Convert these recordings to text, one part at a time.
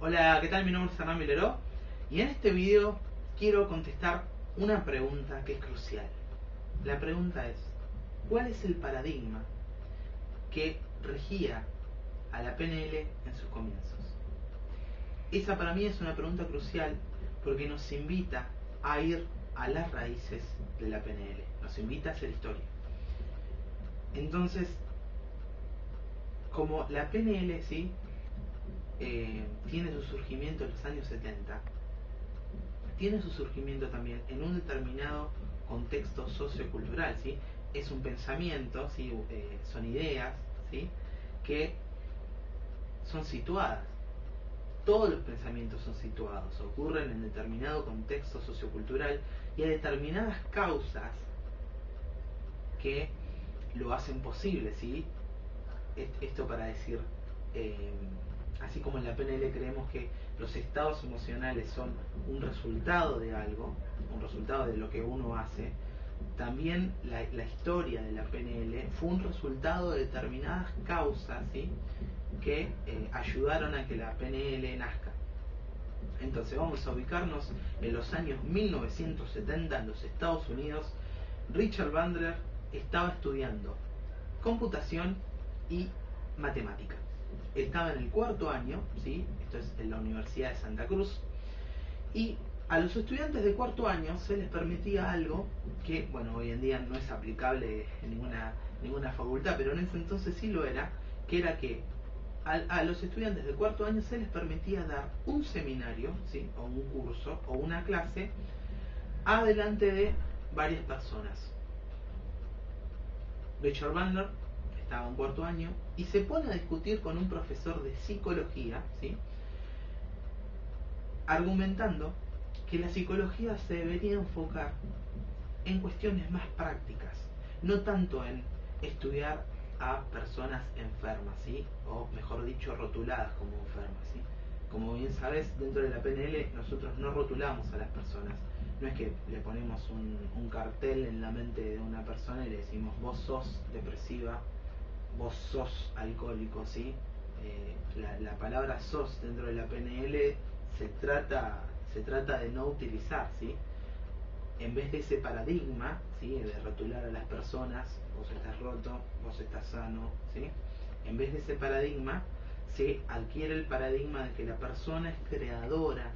Hola, ¿qué tal? Mi nombre es Hernán Mileró y en este video quiero contestar una pregunta que es crucial. La pregunta es, ¿cuál es el paradigma que regía a la PNL en sus comienzos? Esa para mí es una pregunta crucial porque nos invita a ir a las raíces de la PNL, nos invita a hacer historia. Entonces, como la PNL ¿sí? Tiene su surgimiento en los años 70, tiene su surgimiento también en un determinado contexto sociocultural, ¿sí? Es un pensamiento, ¿sí? Son ideas, ¿sí? Que son situadas. Todos los pensamientos son situados, ocurren en determinado contexto sociocultural y hay determinadas causas que lo hacen posible, ¿sí? Esto para decir, así como en la PNL creemos que los estados emocionales son un resultado de algo, un resultado de lo que uno hace, también la historia de la PNL fue un resultado de determinadas causas, ¿sí? Que ayudaron a que la PNL nazca. Entonces vamos a ubicarnos en los años 1970 en los Estados Unidos. Richard Bandler estaba estudiando computación y matemática. Estaba en el cuarto año, ¿sí? Esto es en la Universidad de Santa Cruz, y a los estudiantes de cuarto año se les permitía algo que, bueno, hoy en día no es aplicable en ninguna facultad, pero en ese entonces sí lo era, que era que a los estudiantes de cuarto año se les permitía dar un seminario, ¿sí? O un curso o una clase adelante de varias personas. Richard Bandler estaba en cuarto año y se pone a discutir con un profesor de psicología, ¿sí? Argumentando que la psicología se debería enfocar en cuestiones más prácticas, no tanto en estudiar a personas enfermas, ¿sí? O mejor dicho, rotuladas como enfermas, ¿sí? Como bien sabes, dentro de la PNL nosotros no rotulamos a las personas. No es que le ponemos un cartel en la mente de una persona y le decimos vos sos depresiva, vos sos alcohólico, ¿sí? La palabra sos dentro de la PNL se trata de no utilizar, ¿sí? En vez de ese paradigma, ¿sí? De rotular a las personas, vos estás roto, vos estás sano, ¿sí? En vez de ese paradigma, se adquiere el paradigma de que la persona es creadora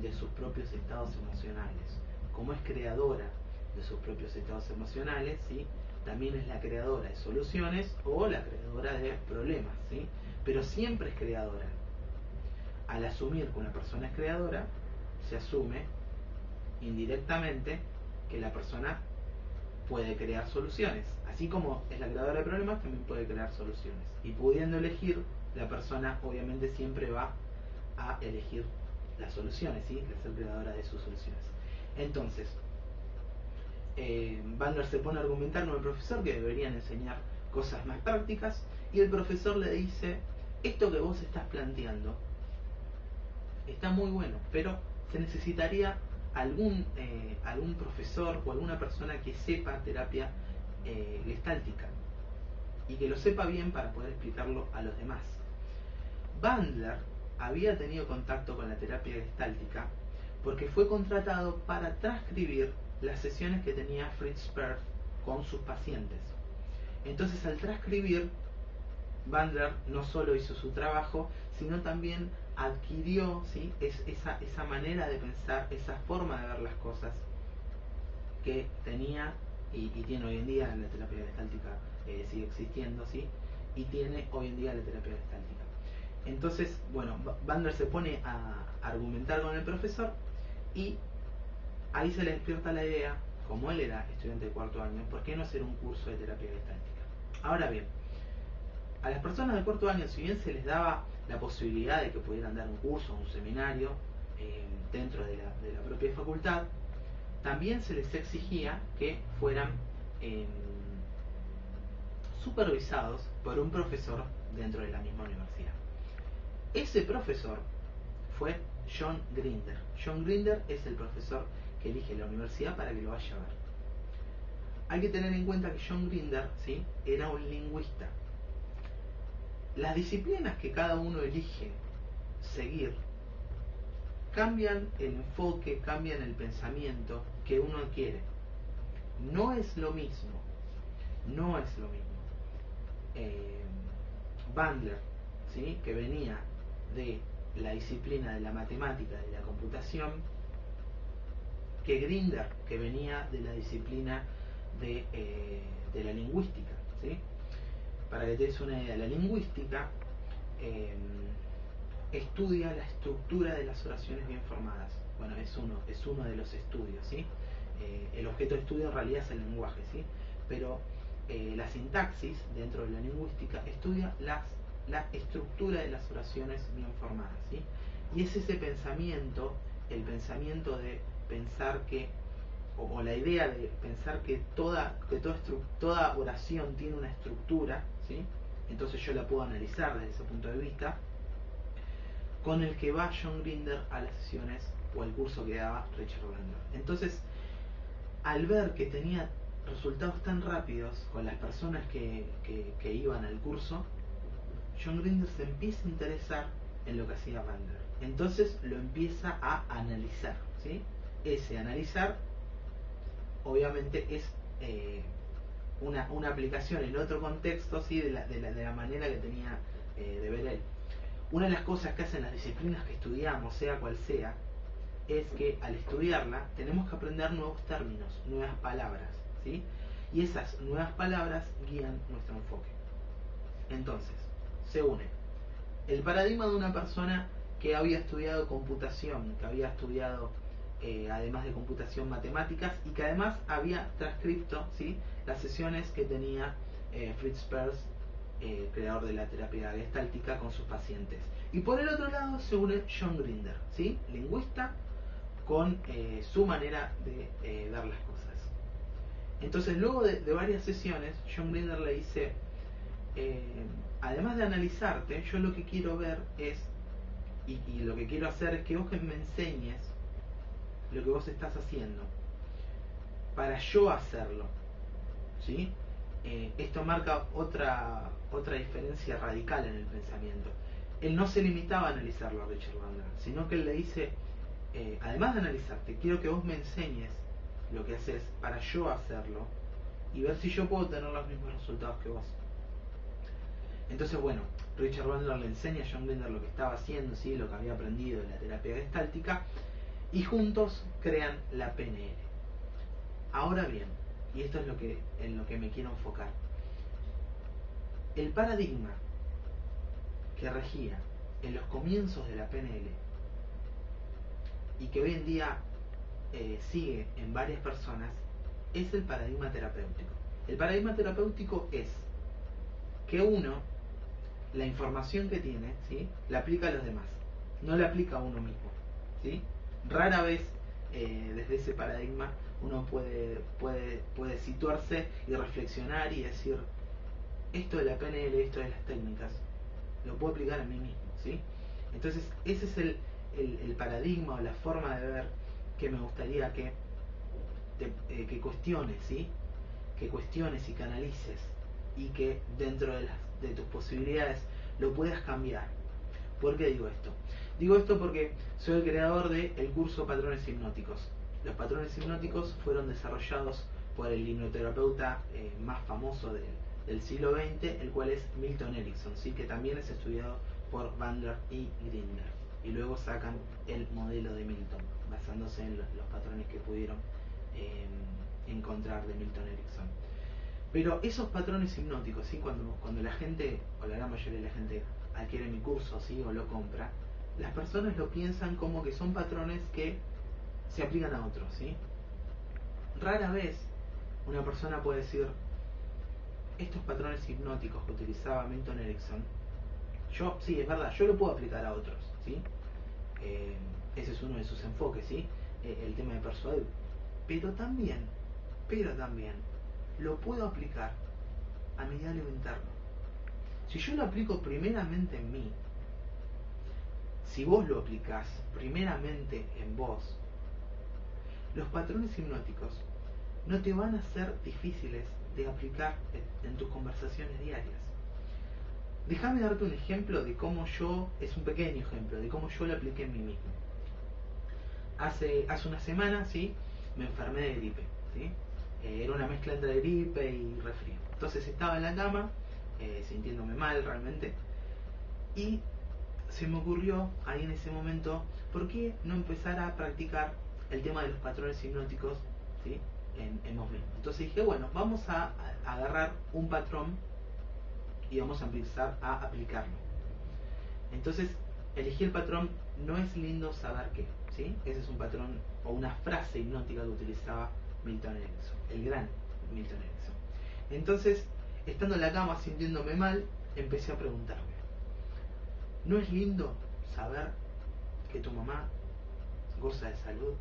de sus propios estados emocionales. Como es creadora de sus propios estados emocionales, ¿sí? También es la creadora de soluciones o la creadora de problemas, ¿sí? Pero siempre es creadora. Al asumir que una persona es creadora, se asume indirectamente que la persona puede crear soluciones. Así como es la creadora de problemas, también puede crear soluciones. Y pudiendo elegir, la persona obviamente siempre va a elegir las soluciones, ¿sí? La ser creadora de sus soluciones. Entonces, Bandler se pone a argumentar con el profesor que deberían enseñar cosas más prácticas y el profesor le dice, esto que vos estás planteando está muy bueno, pero se necesitaría algún profesor o alguna persona que sepa terapia gestáltica y que lo sepa bien para poder explicarlo a los demás. Bandler había tenido contacto con la terapia gestáltica porque fue contratado para transcribir las sesiones que tenía Fritz Perls con sus pacientes. Entonces, al transcribir, Bandler no solo hizo su trabajo, sino también adquirió, ¿sí? esa manera de pensar, esa forma de ver las cosas que tenía y tiene hoy en día. La terapia gestáltica sigue existiendo, ¿sí? Y tiene hoy en día la terapia gestáltica. Entonces, bueno, Bandler se pone a argumentar con el profesor y ahí se le despierta la idea, como él era estudiante de cuarto año, ¿por qué no hacer un curso de terapia gestáltica? Ahora bien, a las personas de cuarto año, si bien se les daba la posibilidad de que pudieran dar un curso o un seminario dentro de la propia facultad, también se les exigía que fueran supervisados por un profesor dentro de la misma universidad. Ese profesor fue John Grinder. John Grinder es el profesor que elige la universidad para que lo vaya a ver. Hay que tener en cuenta que John Grinder, ¿sí? Era un lingüista. Las disciplinas que cada uno elige seguir cambian el enfoque, cambian el pensamiento que uno quiere. No es lo mismo, no es lo mismo. Bandler, ¿sí?, que venía de la disciplina de la matemática, de la computación, que Grinder, que venía de la disciplina de la lingüística, ¿sí? Para que te des una idea, la lingüística estudia la estructura de las oraciones bien formadas. Bueno, es uno de los estudios, ¿sí? El objeto de estudio en realidad es el lenguaje, ¿sí? Pero la sintaxis dentro de la lingüística estudia la estructura de las oraciones bien formadas, ¿sí? Y es ese pensamiento, el pensamiento de pensar que, o la idea de pensar que toda oración tiene una estructura, ¿sí? Entonces yo la puedo analizar desde ese punto de vista, con el que va John Grinder a las sesiones o al curso que daba Richard Bandler. Entonces, al ver que tenía resultados tan rápidos con las personas que iban al curso, John Grinder se empieza a interesar en lo que hacía Bandler. Entonces lo empieza a analizar, ¿sí? Ese analizar obviamente es una aplicación en otro contexto, ¿sí?, de la manera que tenía de ver él. Una de las cosas que hacen las disciplinas que estudiamos, sea cual sea, es que al estudiarla tenemos que aprender nuevos términos, nuevas palabras, ¿sí? Y esas nuevas palabras guían nuestro enfoque. Entonces, se une el paradigma de una persona que había estudiado computación, que había estudiado además de computación, matemáticas, y que además había transcripto, ¿sí?, las sesiones que tenía Fritz Perls, creador de la terapia gestáltica, con sus pacientes. Y por el otro lado se une John Grinder, ¿sí?, lingüista, con su manera de ver las cosas. Entonces, luego de varias sesiones, John Grinder le dice, además de analizarte, yo lo que quiero ver es, y lo que quiero hacer es que vos me enseñes lo que vos estás haciendo para yo hacerlo, ¿sí? Esto marca otra diferencia radical en el pensamiento. Él no se limitaba a analizarlo a Richard Bandler, sino que él le dice, además de analizarte, quiero que vos me enseñes lo que haces para yo hacerlo y ver si yo puedo tener los mismos resultados que vos. Entonces, bueno, Richard Bandler le enseña a John Grinder lo que estaba haciendo, ¿sí?, lo que había aprendido de la terapia gestáltica, y juntos crean la PNL. Ahora bien, y esto es en lo que me quiero enfocar, el paradigma que regía en los comienzos de la PNL y que hoy en día sigue en varias personas es el paradigma terapéutico. El paradigma terapéutico es que uno, la información que tiene, ¿sí?, la aplica a los demás, no la aplica a uno mismo, ¿sí? Rara vez desde ese paradigma uno puede situarse y reflexionar y decir, esto de la PNL, esto de las técnicas, lo puedo aplicar a mí mismo, ¿sí? Entonces ese es el paradigma o la forma de ver que me gustaría que cuestiones, ¿sí?, que cuestiones y canalices, y que dentro de tus posibilidades lo puedas cambiar. ¿Por qué digo esto? Digo esto porque soy el creador del curso Patrones Hipnóticos. Los patrones hipnóticos fueron desarrollados por el hipnoterapeuta más famoso del siglo XX, el cual es Milton Erickson, ¿sí?, que también es estudiado por Bandler y Grinder. Y luego sacan el modelo de Milton, basándose en los patrones que pudieron encontrar de Milton Erickson. Pero esos patrones hipnóticos, ¿sí?, cuando la gente, o la gran mayoría de la gente, adquiere mi curso, ¿sí?, o lo compra, las personas lo piensan como que son patrones que se aplican a otros, ¿sí? Rara vez una persona puede decir, estos patrones hipnóticos que utilizaba Milton Erickson, sí, es verdad, yo lo puedo aplicar a otros, ¿sí? Ese es uno de sus enfoques, ¿sí?, el tema de persuadir. Pero también lo puedo aplicar a mi diálogo interno. Si yo lo aplico primeramente en mí, si vos lo aplicás primeramente en vos, los patrones hipnóticos no te van a ser difíciles de aplicar en tus conversaciones diarias. Déjame darte un ejemplo de cómo es un pequeño ejemplo, de cómo yo lo apliqué en mí mismo. hace una semana, ¿sí? Me enfermé de gripe, ¿sí? Era una mezcla entre gripe y resfrío. Entonces estaba en la cama, sintiéndome mal realmente, y se me ocurrió ahí en ese momento, ¿por qué no empezar a practicar el tema de los patrones hipnóticos, ¿sí? en vos mismo? Entonces dije, bueno, vamos a agarrar un patrón y vamos a empezar a aplicarlo. Entonces elegí el patrón, no es lindo saber qué, ¿sí? Ese es un patrón o una frase hipnótica que utilizaba Milton Erickson, el gran Milton Erickson. Entonces, estando en la cama sintiéndome mal, empecé a preguntarme, ¿no es lindo saber que tu mamá goza de salud?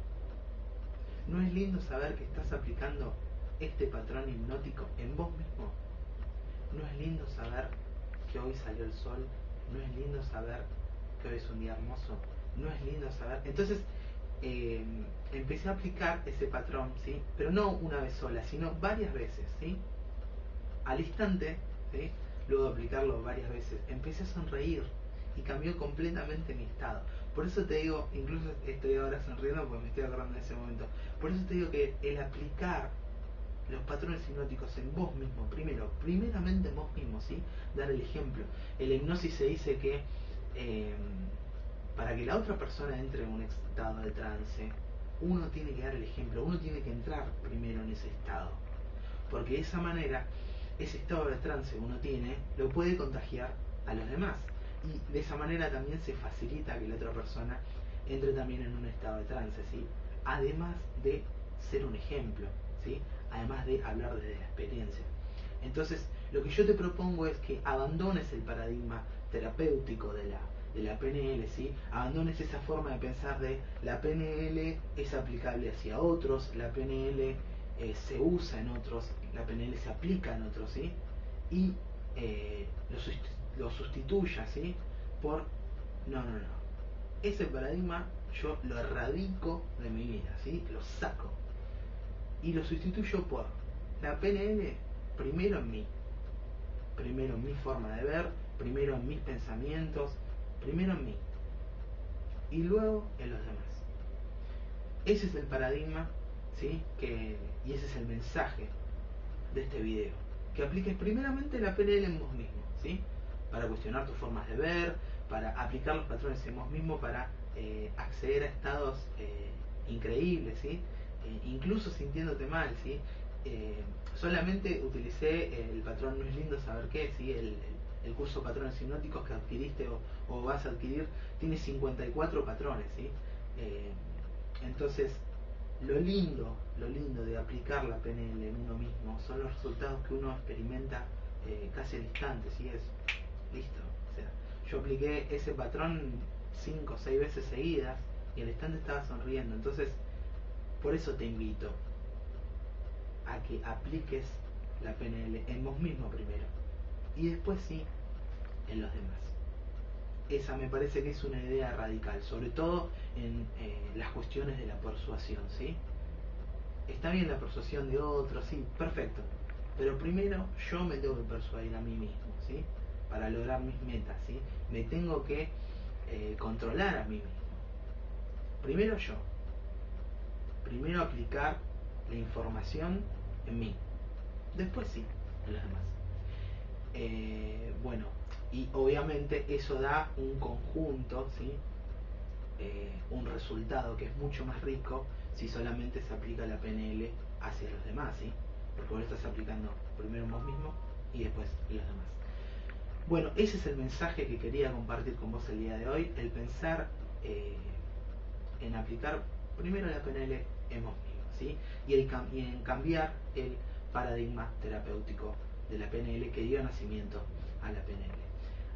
¿No es lindo saber que estás aplicando este patrón hipnótico en vos mismo? ¿No es lindo saber que hoy salió el sol? ¿No es lindo saber que hoy es un día hermoso? ¿No es lindo saber? Entonces empecé a aplicar ese patrón, ¿sí? Pero no una vez sola, sino varias veces, ¿sí? Al instante, ¿sí? Luego de aplicarlo varias veces, empecé a sonreír y cambió completamente mi estado. Por eso te digo, incluso estoy ahora sonriendo porque me estoy acordando de ese momento. Por eso te digo que el aplicar los patrones hipnóticos en vos mismo, primeramente en vos mismo, ¿sí? Dar el ejemplo. En la hipnosis se dice que para que la otra persona entre en un estado de trance, uno tiene que dar el ejemplo, uno tiene que entrar primero en ese estado. Porque de esa manera, ese estado de trance que uno tiene, lo puede contagiar a los demás. Y de esa manera también se facilita que la otra persona entre también en un estado de trance, ¿sí? Además de ser un ejemplo, ¿sí? Además de hablar desde la experiencia. Entonces, lo que yo te propongo es que abandones el paradigma terapéutico de la PNL, ¿sí? Abandones esa forma de pensar de la PNL es aplicable hacia otros, la PNL se usa en otros, la PNL se aplica en otros, ¿sí? Y lo sustituya, ¿sí? Por no. Ese paradigma yo lo erradico de mi vida, ¿sí? Lo saco y lo sustituyo por la PNL primero en mí, primero en mi forma de ver, primero en mis pensamientos, primero en mí y luego en los demás. Ese es el paradigma, ¿sí? Y ese es el mensaje de este video, que apliques primeramente la PNL en vos mismo, ¿sí? Para cuestionar tus formas de ver, para aplicar los patrones en vos mismo, para acceder a estados increíbles, ¿sí? Incluso sintiéndote mal, ¿sí? Solamente utilicé el patrón No es lindo saber qué, ¿sí? El curso Patrones Hipnóticos que adquiriste o vas a adquirir tiene 54 patrones, ¿sí? Entonces, lo lindo de aplicar la PNL en uno mismo son los resultados que uno experimenta casi al instante, ¿sí? Es listo. O sea, yo apliqué ese patrón 5 o 6 veces seguidas y al instante estaba sonriendo. Entonces, por eso te invito a que apliques la PNL en vos mismo primero y después sí en los demás. Esa me parece que es una idea radical, sobre todo en las cuestiones de la persuasión, ¿sí? Está bien la persuasión de otros, sí, perfecto, pero primero yo me tengo que persuadir a mí mismo, ¿sí? Para lograr mis metas, ¿sí? Me tengo que controlar a mí mismo. Primero yo, primero aplicar la información en mí, después sí, en los demás. Bueno, y obviamente eso da un conjunto, ¿sí? Un resultado que es mucho más rico si solamente se aplica la PNL hacia los demás, ¿sí? Porque vos lo estás aplicando primero en vos mismo y después en los demás. Bueno, ese es el mensaje que quería compartir con vos el día de hoy, el pensar en aplicar primero la PNL en vos mismo, ¿sí? Y en cambiar el paradigma terapéutico de la PNL que dio nacimiento a la PNL.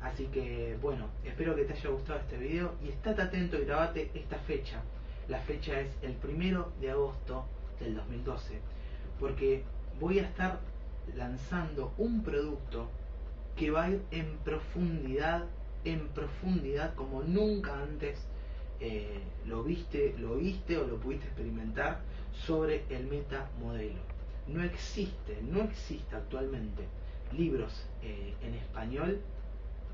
Así que bueno, espero que te haya gustado este video y estate atento y grabate esta fecha. La fecha es el 1 de agosto del 2012, porque voy a estar lanzando un producto que va a ir en profundidad como nunca antes lo viste o lo pudiste experimentar sobre el metamodelo. No existe actualmente libros en español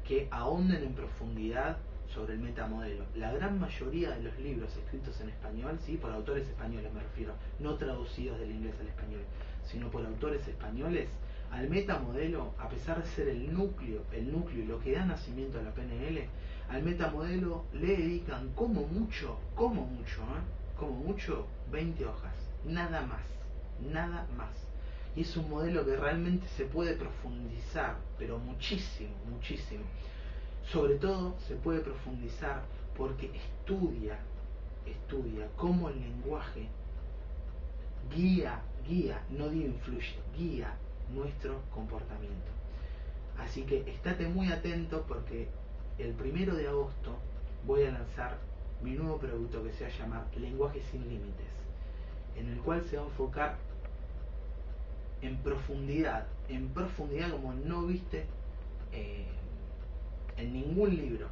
que ahonden en profundidad sobre el metamodelo. La gran mayoría de los libros escritos en español, ¿sí? Por autores españoles me refiero, no traducidos del inglés al español, sino por autores españoles, al metamodelo, a pesar de ser el núcleo y lo que da nacimiento a la PNL, al metamodelo le dedican como mucho, 20 hojas, nada más, nada más. Y es un modelo que realmente se puede profundizar, pero muchísimo, muchísimo. Sobre todo se puede profundizar porque estudia cómo el lenguaje guía, no digo influye, guía nuestro comportamiento. Así que estate muy atento porque el 1 de agosto voy a lanzar mi nuevo producto que se va a llamar Lenguaje sin Límites, en el cual se va a enfocar en profundidad como no viste en ningún libro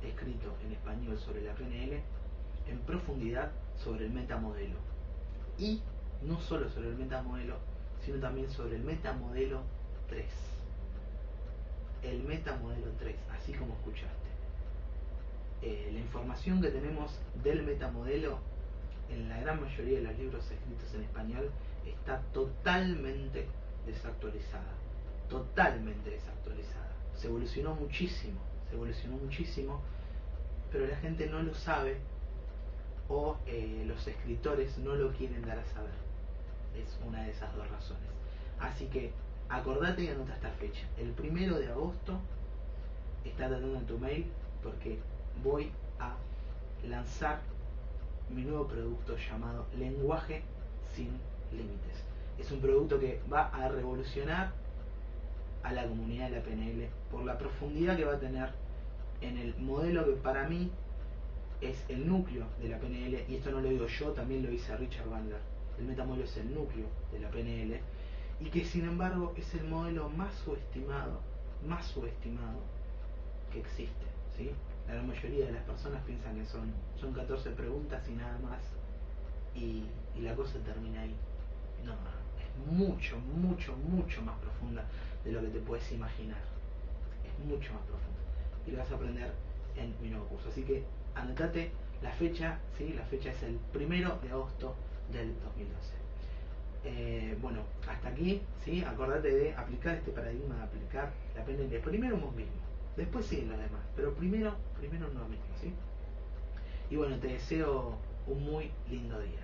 escrito en español sobre la PNL, en profundidad sobre el metamodelo. Y no solo sobre el metamodelo, sino también sobre el metamodelo 3. El metamodelo 3, así como escuchaste. La información que tenemos del metamodelo en la gran mayoría de los libros escritos en español está totalmente desactualizada. Totalmente desactualizada. Se evolucionó muchísimo, pero la gente no lo sabe o los escritores no lo quieren dar a saber. Es una de esas dos razones. Así que acordate y anota esta fecha. El 1 de agosto está atento en tu mail porque voy a lanzar mi nuevo producto llamado Lenguaje sin Límites. Es un producto que va a revolucionar a la comunidad de la PNL por la profundidad que va a tener en el modelo que para mí es el núcleo de la PNL, y esto no lo digo yo, también lo dice Richard Bandler. El metamodelo es el núcleo de la PNL y que sin embargo es el modelo más subestimado que existe, ¿sí? La gran mayoría de las personas piensan que son 14 preguntas y nada más, y la cosa termina ahí. No, es mucho más profunda de lo que te puedes imaginar. Es mucho más profunda y lo vas a aprender en mi nuevo curso. Así que anotate la fecha, ¿sí? La fecha es el 1 de agosto del 2012. Bueno, hasta aquí, ¿sí? Acordate de aplicar este paradigma, de aplicar la PNL primero vos mismo, después siguen los demás, pero primero uno mismo, ¿sí? Y bueno, te deseo un muy lindo día.